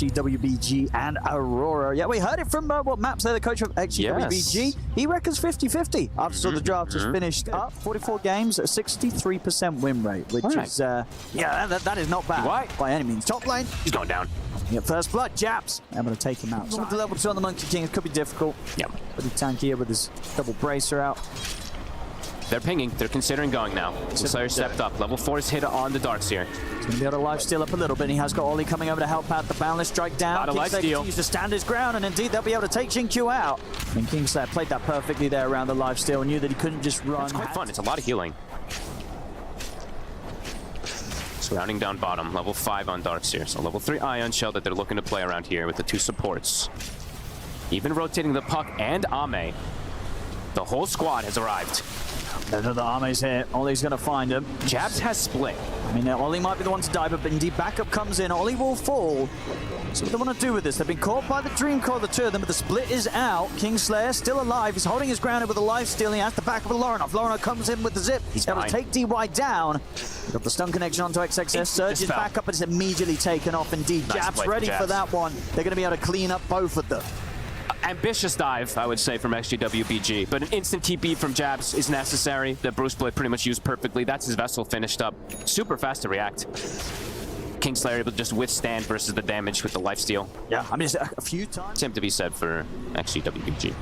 XGWBG and Aurora. Yeah, we heard it from Maps there, the coach of XGWBG. Yes. He reckons 50-50 after the draft has finished up. 44 games, a 63% win rate, which is, yeah, that is not bad by any means. Top lane. He's going down. Yeah, first blood, Jabs. I'm going to take him out. So with the level 2 on the Monkey King, it could be difficult. Yep. Pretty tanky here with his double bracer out. They're pinging. They're considering going now. Slayer stepped up. Level 4 is hit on the Darkseer. He's going to be able to lifesteal up a little bit. He has got Ollie coming over to help out the Boundless Strike down. Kingslayer continues to stand his ground, and indeed they'll be able to take Xingqiu out. And Kingslayer played that perfectly there around the lifesteal, knew that he couldn't just run. It's quite fun. It's a lot of healing. Rounding down bottom, level 5 on Darkseer. So level 3 Ion Shell that they're looking to play around here with the 2 supports. Even rotating the puck and Ame. The whole squad has arrived. The Ame's here. Ollie's going to find him. Jabs has split. I mean, Ollie might be the one to die, but indeed backup comes in. Ollie will fall. So what do they want to do with this? They've been caught by the Dream Core, the two of them, but the split is out. Kingslayer still alive. He's holding his ground with a life steal. He has the back of Laurinov. Laurinov comes in with the zip. He's able to take DY down. Got the stun connection onto XXS. Surges back up, but it's immediately taken off. Indeed, Jabs ready for that one. They're going to be able to clean up both of them. Ambitious dive, I would say, from XGWBG, but an instant TP from Jabs is necessary. The Bruce Blade pretty much used perfectly. That's his vessel finished up. Super fast to react. Kingslayer able to just withstand versus the damage with the lifesteal. Yeah, I mean, a few times. Same to be said for XGWBG.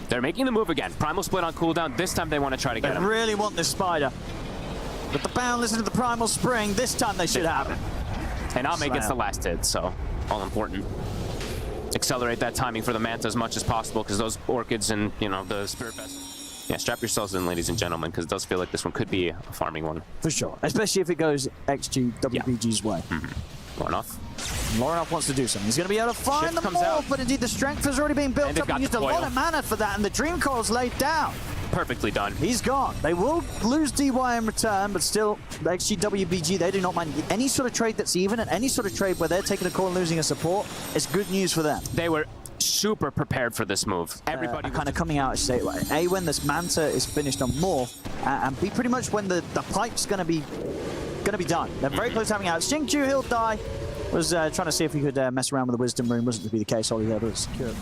They're making the move again. Primal Split on cooldown. This time they want to try to get him. They really want this Spider. But the Boundless into the Primal Spring, this time they should have it. And Ame gets the last hit, so all important. Accelerate that timing for the Manta as much as possible, because those Orchids and, you know, the Spirit Vest. Yeah, strap yourselves in, ladies and gentlemen, because it does feel like this one could be a farming one. For sure. Especially if it goes XGWBG's way. Laurinov wants to do something. He's going to be able to find the morph, but indeed the strength has already been built up. He used a lot of mana for that, and the Dream Core's laid down. Perfectly done. He's gone. They will lose DY in return, but still, the XGWBG, they do not mind any sort of trade that's even, and any sort of trade where they're taking a call and losing a support. It's good news for them. They were super prepared for this move. Everybody kind of coming out and say, A, when this Manta is finished on Morph, and B, pretty much when the pipe's going to be done. They're very close to having out. Xingqiu, he'll die. Was trying to see if he could mess around with the Wisdom Rune. Wasn't to be the case. Ollie there, but it's secure.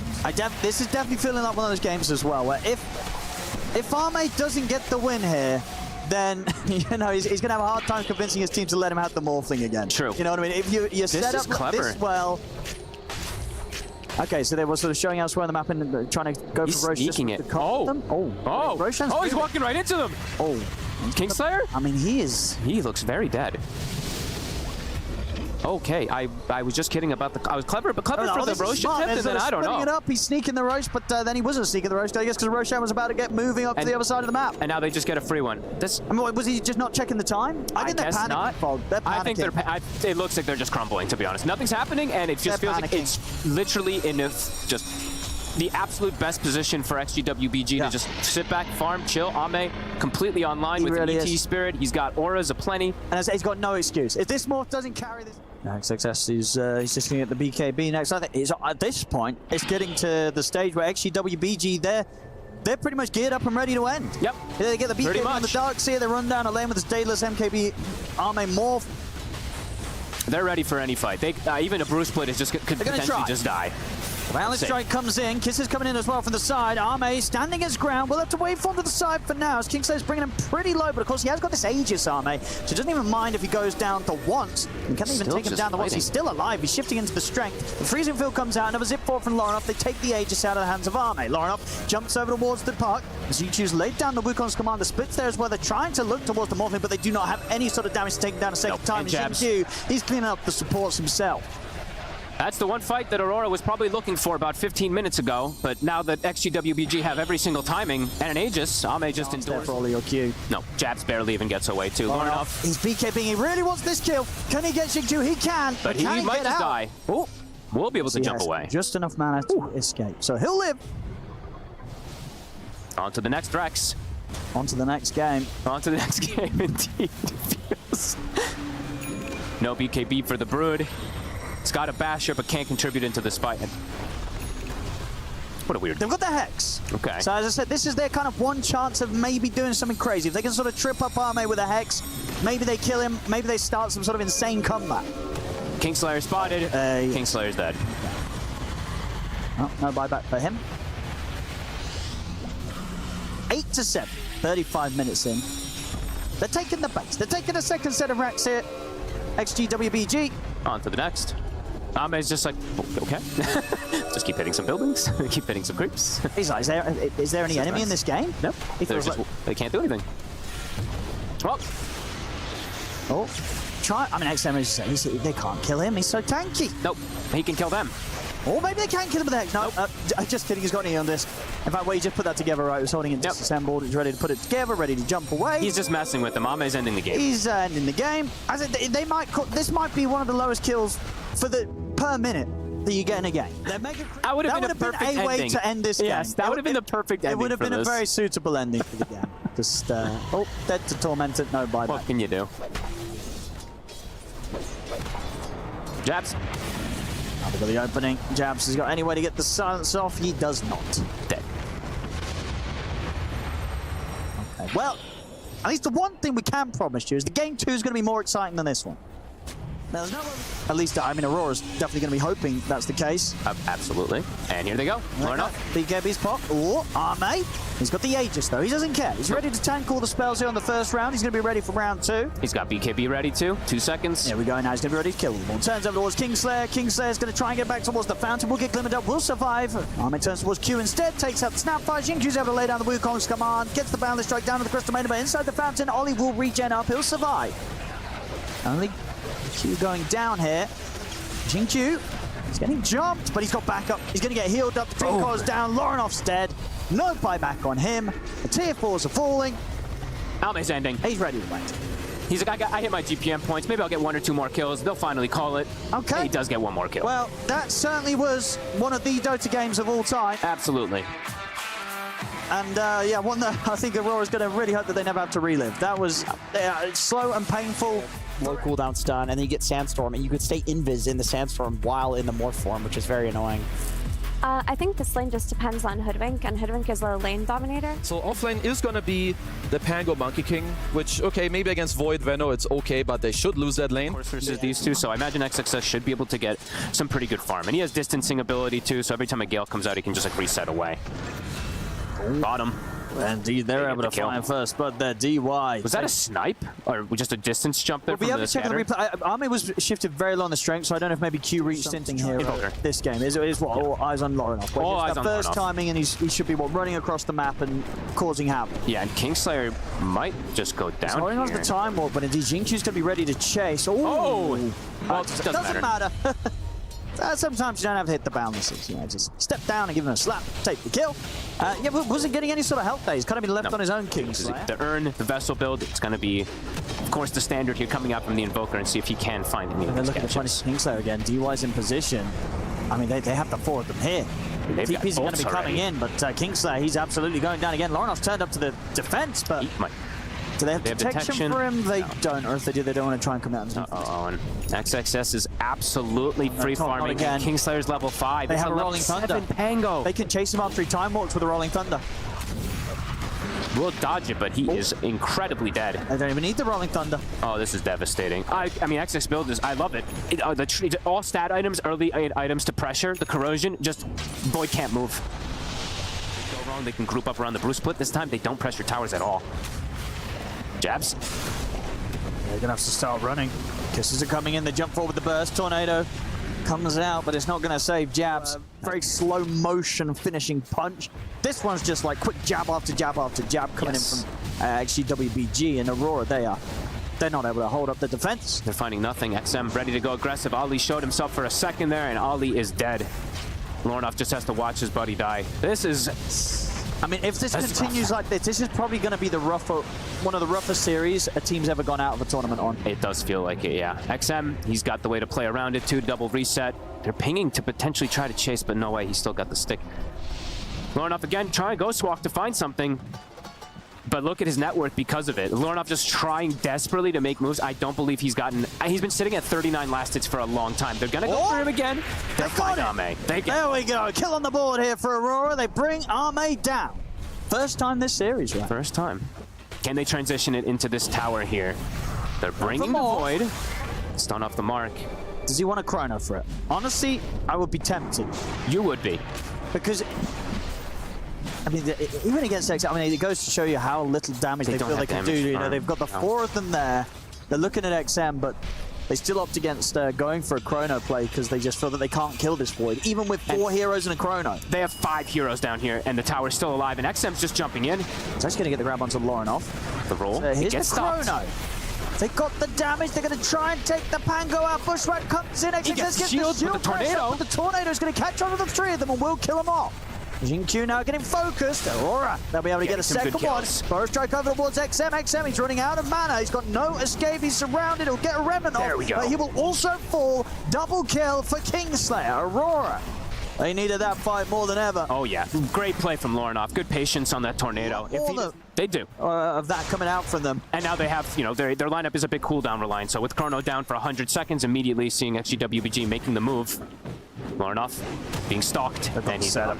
This is definitely feeling like one of those games as well, where if Ame doesn't get the win here, then you know he's going to have a hard time convincing his team to let him have the Morphling again. True. You know what I mean? If you set up this well. Okay, so they were sort of showing elsewhere on the map and trying to go for Roche. Sneaking it. He's walking right into them. Oh, Kingslayer? I mean, he looks very dead. Okay, I was just kidding about the... I was clever, but clever for the Roche attempt, and then I don't know. It up. He's sneaking the Roche, but then he wasn't sneaking the Roche, I guess, because Roshan was about to get moving up to the other side of the map. And now they just get a free one. I mean, was he just not checking the time? I think they're panicking. Not. They're panicking. I think it looks like they're just crumbling, to be honest. Nothing's happening, and it just feels like it's literally in just the absolute best position for XGWBG to just sit back, farm, chill. Ame completely online with an ET Spirit. He's got auras aplenty. And he's got no excuse. If this morph doesn't carry this... XXS he's just going to get the BKB next. I think at this point, it's getting to the stage where XGWBG, they're pretty much geared up and ready to end. Yep. They get the BKB on the Darkseer, they run down a lane with this Daedalus MKB Ame morph. They're ready for any fight. Even a Bruce Split is just could potentially just die. Boundless Strike comes in. Kisses coming in as well from the side. Ame standing his ground. We'll have to wait for him to the side for now. As Kingslayer's bringing him pretty low, but of course he has got this Aegis Ame, so he doesn't even mind if he goes down to once. And can't even take him down to once. He's still alive. He's shifting into the strength. The Freezing Field comes out. Another Zip Forward from Laurinov. They take the Aegis out of the hands of Ame. Laurinov jumps over towards the park. As you choose laid down the Wukong's commander. Splits there as well. They're trying to look towards the Morphling, but they do not have any sort of damage to take him down a second time. And Xingqiu, he's cleaning up the supports himself. That's the one fight that Aurora was probably looking for about 15 minutes ago, but now that XGWBG have every single timing and an Aegis, Ame just endorsed. For all your Q. No, Jabs barely even gets away too. Laurinov. He's BKBing. He really wants this kill. Can he get Xingqiu? He can. But he might just die. Oh, we'll be able to jump away. Just enough mana to escape. So he'll live. On to the next Rex. On to the next game. On to the next game, indeed. No BKB for the Brood. It's got a basher, but can't contribute into this fight. What a weird... They've got the Hex. Okay. So as I said, this is their kind of one chance of maybe doing something crazy. If they can sort of trip up Ame with a Hex, maybe they kill him, maybe they start some sort of insane comeback. Kingslayer spotted. Kingslayer's dead. Oh, no buyback for him. 8-7. 35 minutes in. They're taking the base. They're taking a second set of racks here. XGWBG. On to the next. Ame's just like, okay. Just keep hitting some buildings. Keep hitting some creeps. He's like, is there any enemy in this game? Nope. They can't do anything. Well. Oh. Try. I mean, XM is they can't kill him. He's so tanky. Nope. He can kill them. Or maybe they can kill him with X. No, just kidding. He's got an E on this. In fact, where he just put that together, right? He was holding it disassembled. He's ready to put it together, ready to jump away. He's just messing with them. Ame's ending the game. He's ending the game. They might. This might be one of the lowest kills for the per minute that you get in a game. That would have been a perfect ending. way to end this game. Yes, that would have been the perfect ending. It would have been a very suitable ending for the game. Just dead to Tormented. No buyback. What can you do? Jabs. Look at the opening. Jabs has got any way to get the silence off. He does not. Dead. Okay. Well, at least the one thing we can promise you is the game 2 is going to be more exciting than this one. There's no at least, I mean, Aurora's definitely going to be hoping that's the case. Absolutely. And here they go. Learn up. BKB's pop. Oh, Arme. He's got the Aegis, though. He doesn't care. He's ready to tank all the spells here on the first round. He's going to be ready for round 2. He's got BKB ready, too. 2 seconds. Here we go. Now he's going to be ready to kill them all. Turns over towards Kingslayer. Kingslayer's going to try and get back towards the fountain. Will get glimmered up. Will survive. Arme turns towards Q instead. Takes out the Snapfire. Xingqiu's able to lay down the Wukong's command. Gets the boundless strike down to the Crystal Maiden, but inside the fountain, Ollie will regen up. He'll survive. Only Q going down here. Xingqiu, he's getting jumped, but he's got backup. He's going to get healed up. The Dream Core's down. Loronoff's dead. No buyback on him. The tier 4s are falling. Alme's ending. He's ready to wait. He's like, I hit my GPM points. Maybe I'll get 1 or 2 more kills. They'll finally call it. Okay. He does get 1 more kill. Well, that certainly was one of the Dota games of all time. Absolutely. And yeah, one that I think Aurora's going to really hope that they never have to relive. That was slow and painful. Low cooldown stun, and then you get Sandstorm, and you could stay invis in the Sandstorm while in the Morph form, which is very annoying. I think this lane just depends on Hoodwink, and Hoodwink is a lane dominator. So offlane is going to be the Pango Monkey King, which, okay, maybe against Void Veno it's okay, but they should lose that lane. Of course, versus these two, so I imagine XXS should be able to get some pretty good farm. And he has distancing ability too, so every time a Gale comes out, he can just like reset away. Bottom. Indeed, they're able to find first, but their DY. Was that a snipe? Or just a distance jump there from the scatter? Army was shifted very low on the strength, so I don't know if maybe Q reached something here. This game is what? All eyes on Loronoff. All eyes on first Loronoff. Timing, and he should be running across the map and causing havoc. Yeah, and Kingslayer might just go down. Holding on to the time warp, but indeed Xingqiu's going to be ready to chase. Oh! Well, it doesn't matter. Sometimes you don't have to hit the boundaries. You know, just step down and give him a slap, take the kill. Yeah, but wasn't getting any sort of health there. He's kind of been left on his own, Kingslayer. The Urn, the Vessel build, it's going to be, of course, the standard here coming out from the Invoker and see if he can find any of they're these looking to punish Kingslayer again. DY's in position. I mean, they have the 4 of them here. TP's going to be coming in, but Kingslayer, he's absolutely going down again. Loronoff's turned up to the defense, but do they have detection for him? They don't, or if they do, they don't want to try and come out. And XXS is absolutely free farming. Kingslayer's level 5. They have a Rolling Thunder. Pango. They can chase him after he time walks with a Rolling Thunder. We'll dodge it, but he is incredibly dead. They don't even need the Rolling Thunder. Oh, this is devastating. I mean, XX build is, I love it. All stat items, early items to pressure, the corrosion, just Void can't move. Go wrong, they can group up around the Bruce Split. This time, they don't pressure towers at all. Jabs. They're gonna have to start running. Kisses are coming in. They jump forward with the burst. Tornado comes out, but it's not gonna save Jabs. Very slow motion finishing punch. This one's just like quick jab after jab after jab coming in from XGWBG and Aurora. They're not able to hold up the defense. They're finding nothing. XM ready to go aggressive. Ali showed himself for a second there, and Ali is dead. Loronoff just has to watch his buddy die. This is... I mean, if this continues like this is probably going to be one of the roughest series a team's ever gone out of a tournament on. It does feel like it, yeah. XM, he's got the way to play around it too. Double reset. They're pinging to potentially try to chase, but no way. He's still got the stick. Loronoff again, trying Ghost Walk to find something. But look at his net worth because of it. Loronoff just trying desperately to make moves. I don't believe he's gotten... He's been sitting at 39 last hits for a long time. They're going to go for him again. They got Arme. There we go. Kill on the board here for Aurora. They bring Arme down. First time this series, right? First time. Can they transition it into this tower here? They're bringing the Void. Stun off the mark. Does he want a chrono for it? Honestly, I would be tempted. You would be. Because, I mean, even against XM, I mean, it goes to show you how little damage they feel they can do. You know, they've got the 4 of them there. They're looking at XM, but they still opt against going for a chrono play because they just feel that they can't kill this Void, even with 4 heroes and a chrono. They have 5 heroes down here, and the tower's still alive, and XM's just jumping in. He's actually going to get the grab onto Lorinov. The roll. So here's gets the chrono. They got the damage. They're going to try and take the Pango out. Bushwhack comes in. He gets shield with the tornado. The tornado is going to catch on to the 3 of them and will kill them off. Jin-Q now getting focused. Aurora, they'll be able to get a second one. Burrow strike over towards XM. XM, he's running out of mana. He's got no escape. He's surrounded. He'll get a remnant off. There we go. But he will also fall. Double kill for Kingslayer. Aurora. They needed that fight more than ever. Oh, yeah. Great play from Lorinov. Good patience on that tornado. They do. Of that coming out from them. And now they have, you know, their lineup is a big cooldown reliant. So with Chrono down for 100 seconds, immediately seeing XGWBG making the move. Lorinov being stalked. And he's up.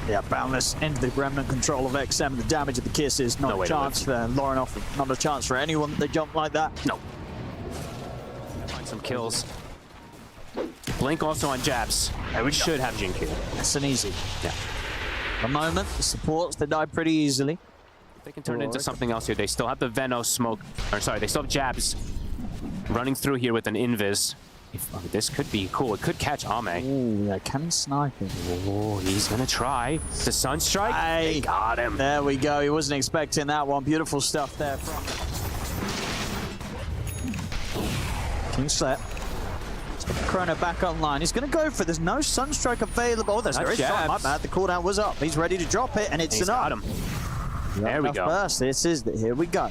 Yeah, Boundless into the remnant control of XM. The damage of the kiss is not a chance for Lorinov. Not a chance for anyone that they jump like that. No. Find some kills. Blink also on jabs. We should have Jin-Q. That's an easy. Yeah. The moment, the supports, they die pretty easily. They can turn it into something else here. They still have the Veno smoke. Or sorry, they still have jabs running through here with an invis. This could be cool. It could catch Ame. Ooh, yeah, can snipe him. Oh, he's gonna try. The Sunstrike. Hey, they got him. There we go. He wasn't expecting that one. Beautiful stuff there from Kingslayer. Chrono back online. He's going to go for it. There's no Sunstrike available. Oh, there is. Oh, my bad. The cooldown was up. He's ready to drop it, and it's enough. Got him. There we go. First. This is here we go.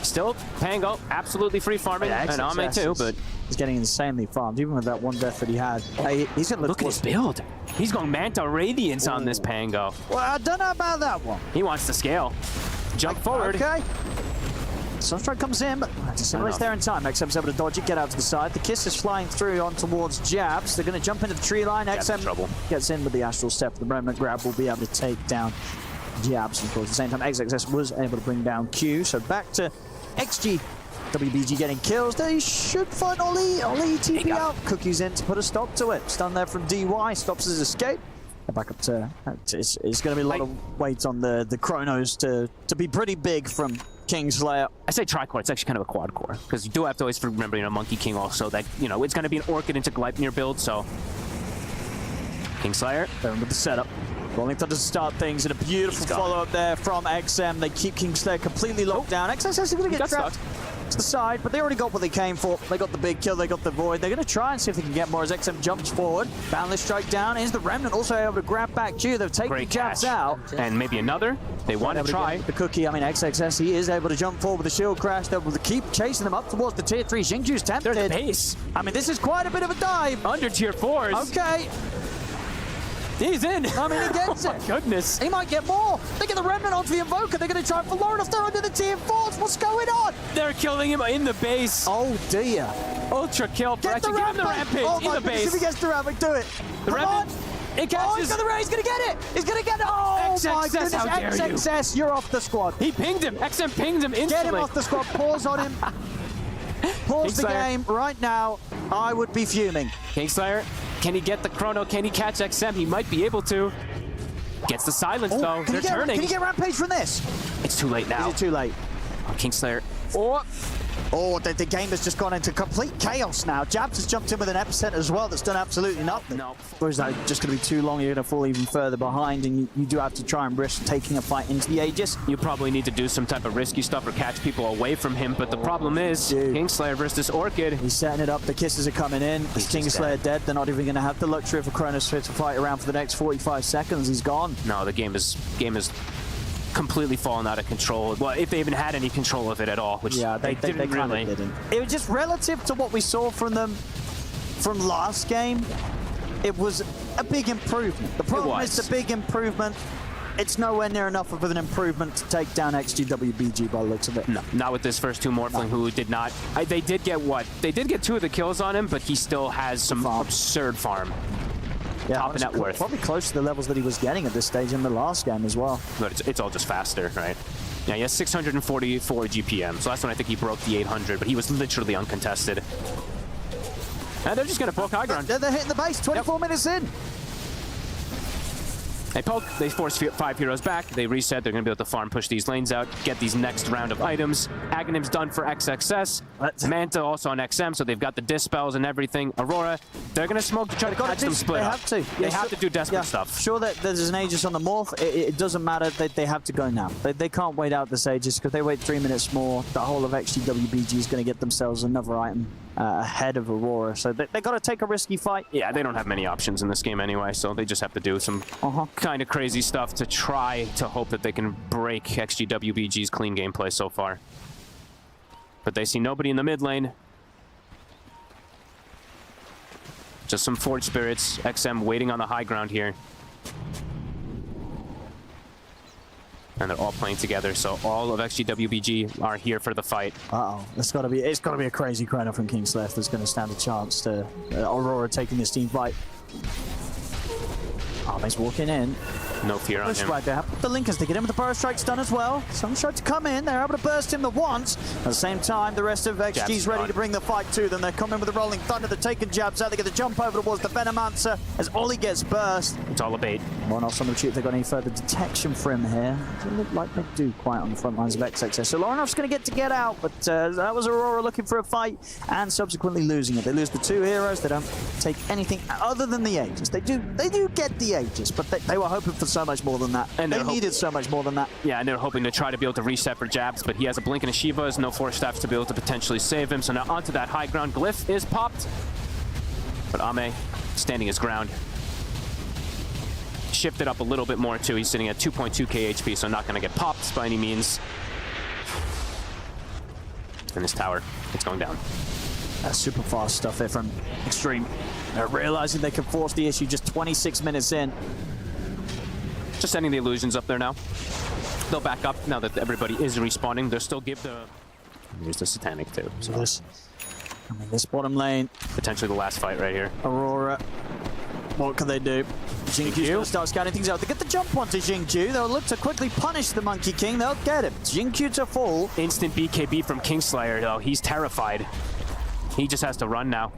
Still, Pango absolutely free farming, and Ame too, but he's getting insanely farmed, even with that one death that he had. Hey, he's going to look at his build. He's going Manta Radiance on this Pango. Well, I don't know about that one. He wants to scale. Jump forward. Okay. Sunstrike comes in, but it's there in time. XM's able to dodge it, get out to the side. The kiss is flying through on towards jabs. They're going to jump into the tree line. XM gets in with the astral step. The remnant grab will be able to take down jabs. Of course, at the same time, XXS was able to bring down Q. So back to XG. WBG getting kills. They should find Oli. Oli TP out. Cookie's in to put a stop to it. Stun there from DY. Stops his escape. Back up to... It's going to be a lot of weight on the Chronos to be pretty big from Kingslayer. I say tri-core, it's actually kind of a quad core, because you do have to always remember, you know, Monkey King also, that, you know, it's going to be an Orchid into Gleipnir build, so... Kingslayer. Going with the setup. Rolling Thunder to start things, and a beautiful follow-up there from XM. They keep Kingslayer completely locked down. XM is going to get trapped to the side, but they already got what they came for. They got the big kill, they got the Void. They're going to try and see if they can get more as XM jumps forward. Boundless strike down. Is the Remnant also able to grab back Q? They've taken the jabs out. And maybe another. They want to try. The Cookie, I mean, XXS, he is able to jump forward with the shield crash. They'll keep chasing them up towards the tier 3. Xingju's tempted. There's the base. I mean, this is quite a bit of a dive. Under tier 4s. Okay. He's in. I mean, he gets it. Goodness. He might get more. They get the Remnant onto the Invoker. They're going to try for Lorinov. They're under the tier 4s. What's going on? They're killing him in the base. Oh, dear. Ultra kill. Get the Rampage. Oh, in the base. If he gets the Rampage, do it. The Rampage. It catches. Oh, he's going to get it. He's going to get it. Oh, XXS, my goodness. how dare XXS, you're off the squad. He pinged him. XM pinged him instantly. Get him off the squad. Pause on him. Pause the game right now. I would be fuming. Kingslayer, can he get the Chrono? Can he catch XM? He might be able to. Gets the silence, though. They're turning. Can he get Rampage from this? It's too late now. Is it too late? Oh, Kingslayer. Oh, the game has just gone into complete chaos now. Jabs has jumped in with an epicenter as well that's done absolutely nothing. No. Or is that just going to be too long? You're going to fall even further behind, and you do have to try and risk taking a fight into the Aegis. You probably need to do some type of risky stuff or catch people away from him, but the problem is, Kingslayer versus Orchid. He's setting it up. The kisses are coming in. Is Kingslayer dead? They're not even going to have the luxury of a Chronosphere to fight around for the next 45 seconds. He's gone. No, the game is completely fallen out of control. Well, if they even had any control of it at all, which they didn't really. It was just relative to what we saw from them from last game. It was a big improvement. The problem is the big improvement. It's nowhere near enough of an improvement to take down XGWBG by the looks of it. No, not with this first two Morphling who did not. They did get what? They did get 2 of the kills on him, but he still has some absurd farm. Yeah, top net worth. Probably close to the levels that he was getting at this stage in the last game as well. But it's all just faster, right? Yeah, he has 644 GPM, so that's when I think he broke the 800, but he was literally uncontested. And they're just going to poke high ground. They're hitting the base 24 minutes in. They poke, they force 5 heroes back, they reset, they're going to be able to farm push these lanes out, get these next round of items. Aghanim's done for XXS. Manta also on XM, so they've got the dispels and everything. Aurora, they're going to smoke to try to catch them split up. They have to. They have to do desperate stuff. Sure that there's an Aegis on the morph, it doesn't matter, they have to go now. They can't wait out this Aegis, because they wait 3 minutes more, the whole of XGWBG is going to get themselves another item ahead of Aurora, so they got to take a risky fight. Yeah, they don't have many options in this game anyway, so they just have to do some kind of crazy stuff to try to hope that they can break XGWBG's clean gameplay so far. But they see nobody in the mid lane. Just some Forge Spirits. XM waiting on the high ground here. And they're all playing together, so all of XGWBG are here for the fight. Uh-oh, it's got to be a crazy Chrono from Kingslayer that's going to stand a chance to Aurora taking this team fight. Arme's walking in. No fear on him. Right there. The Linkers to get him with the burst strikes done as well. Some tried to come in. They're able to burst him the once. At the same time, the rest of XG's ready to bring the fight to them. They're coming with the Rolling Thunder. They're taking jabs out. They get the jump over towards the Venomancer as Ollie gets burst. It's all a bait. One else on the cheap if they've got any further detection for him here. Doesn't look like they do quite on the front lines of XXS. So Loronov's going to get out, but that was Aurora looking for a fight and subsequently losing it. They lose the 2 heroes. They don't take anything other than the Aegis. They do get the Aegis, but they were hoping for so much more than that. And they needed so much more than that. Yeah, and they're hoping to try to be able to reset for jabs, but he has a blink and a Shivas, no Force Staffs to be able to potentially save him. So now onto that high ground. Glyph is popped, but Ame standing his ground. Shifted up a little bit more too. He's sitting at 2.2k HP, so not going to get popped by any means. And this tower, it's going down. That's super fast stuff there from Extreme. They're realizing they can force the issue just 26 minutes in. Just sending the illusions up there now. They'll back up now that everybody is respawning. They'll still give the... Here's the Satanic too. So this bottom lane. Potentially the last fight right here. Aurora. What can they do? Xingqiu's going to start scouting things out. They get the jump onto Xingqiu. They'll look to quickly punish the Monkey King. They'll get him. Xingqiu to fall. Instant BKB from Kingslayer though. He's terrified. He just has to run now.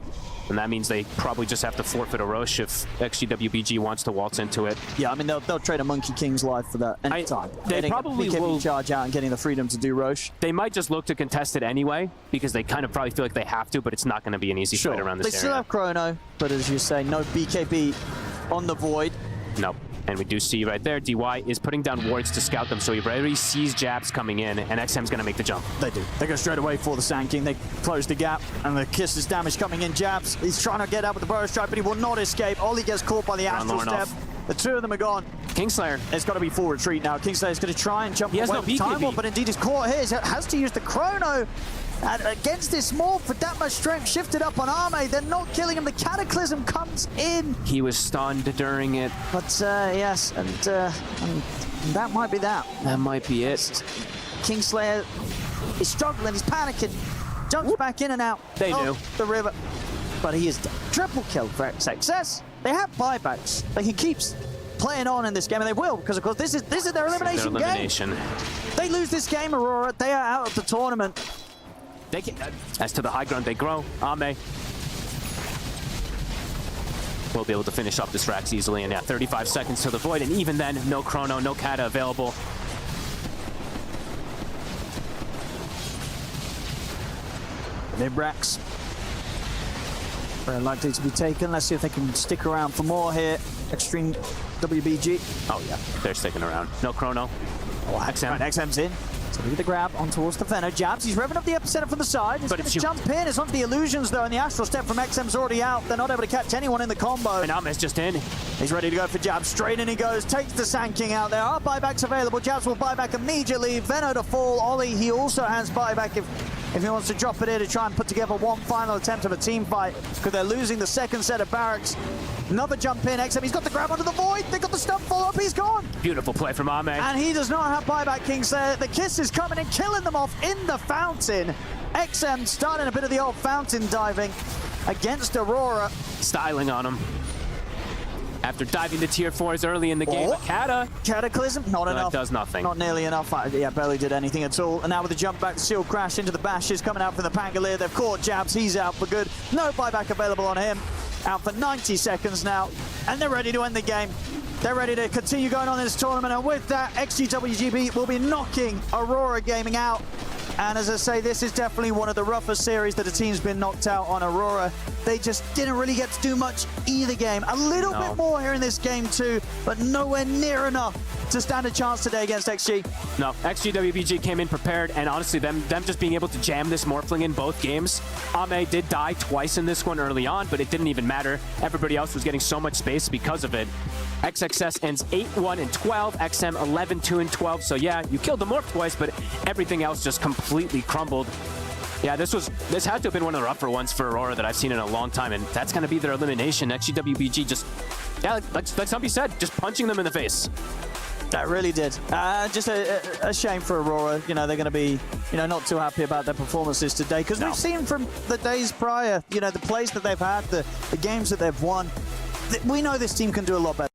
And that means they probably just have to forfeit a Roche if XGWBG wants to waltz into it. Yeah, I mean, they'll trade a Monkey King's life for that anytime. They probably will charge out and getting the freedom to do Roche. They might just look to contest it anyway, because they kind of probably feel like they have to, but it's not going to be an easy fight around this area. They still have Chrono, but as you say, no BKB on the Void. Nope. And we do see right there, DY is putting down wards to scout them, so he already sees jabs coming in, and XM's going to make the jump. They do. They go straight away for the Sand King. They close the gap, and the Kisses damage coming in. Jabs, he's trying to get out with the Burrow Strike, but he will not escape. Ollie gets caught by the Astral Step. The 2 of them are gone. Kingslayer. It's got to be full retreat now. Kingslayer's going to try and jump away with BKB. Time Warp, but indeed he's caught here. He has to use the Chrono. And against this morph with that much strength shifted up on Ame, they're not killing him. The Cataclysm comes in. He was stunned during it. But yes, and that might be that. That might be it. Kingslayer is struggling, he's panicking. Jumps back in and out. They knew. The river. But he is dead. Triple kill for XXS. They have buybacks. They can keep playing on in this game, and they will, because of course this is their elimination game. They lose this game, Aurora, they are out of the tournament. They can, as to the high ground, they grow. Ame will be able to finish off this Rax easily, and yeah, 35 seconds to the Void, and even then, no Chrono, no Kata available. Mid-Rax. Very likely to be taken. Let's see if they can stick around for more here. Extreme WBG. Oh yeah, they're sticking around. No Chrono. Oh, XM. Right, XM's in. So look at the grab on towards the Venom. Jabs, he's revving up the epicenter from the side. He's going to jump in. It's onto the illusions though, and the Astral Step from XM's already out. They're not able to catch anyone in the combo. And Ame's just in. He's ready to go for Jabs. Straight in he goes. Takes the Sand King out. There are buybacks available. Jabs will buy back immediately. Veno to fall. Ollie, he also has buyback if he wants to drop it in to try and put together one final attempt of a team fight, because they're losing the second set of barracks. Another jump in. XM, he's got the grab onto the Void. They got the stump follow up. He's gone. Beautiful play from Ame. And he does not have buyback, Kingslayer. The Kiss is coming and killing them off in the fountain. XM starting a bit of the old fountain diving against Aurora. Styling on him. after diving to tier 4s early in the game. Oh. Kata, Cataclysm, not enough. does nothing. Not nearly enough. Yeah, barely did anything at all. And now with the jump back, the shield crash into the bashes coming out from the Pangolier. They've caught Jabs. He's out for good. No buyback available on him. Out for 90 seconds now. And they're ready to end the game. They're ready to continue going on in this tournament. And with that, XGWGB will be knocking Aurora Gaming out. And as I say, this is definitely one of the roughest series that a team's been knocked out on Aurora. They just didn't really get to do much either game. A little bit more here in this game too, but nowhere near enough to stand a chance today against XG. No, XGWBG came in prepared, and honestly, them just being able to jam this Morphling in both games. Ame did die twice in this one early on, but it didn't even matter. Everybody else was getting so much space because of it. XXS ends 8-1-12, XM 11-2-12. So yeah, you killed the Morph twice, but everything else just completely crumbled. Yeah, this had to have been one of the rougher ones for Aurora that I've seen in a long time, and that's going to be their elimination. XGWBG just, yeah, like somebody said, just punching them in the face. That really did. Just a shame for Aurora. You know, they're going to be, not too happy about their performances today, because we've seen from the days prior, the plays that they've had, the games that they've won, we know this team can do a lot better.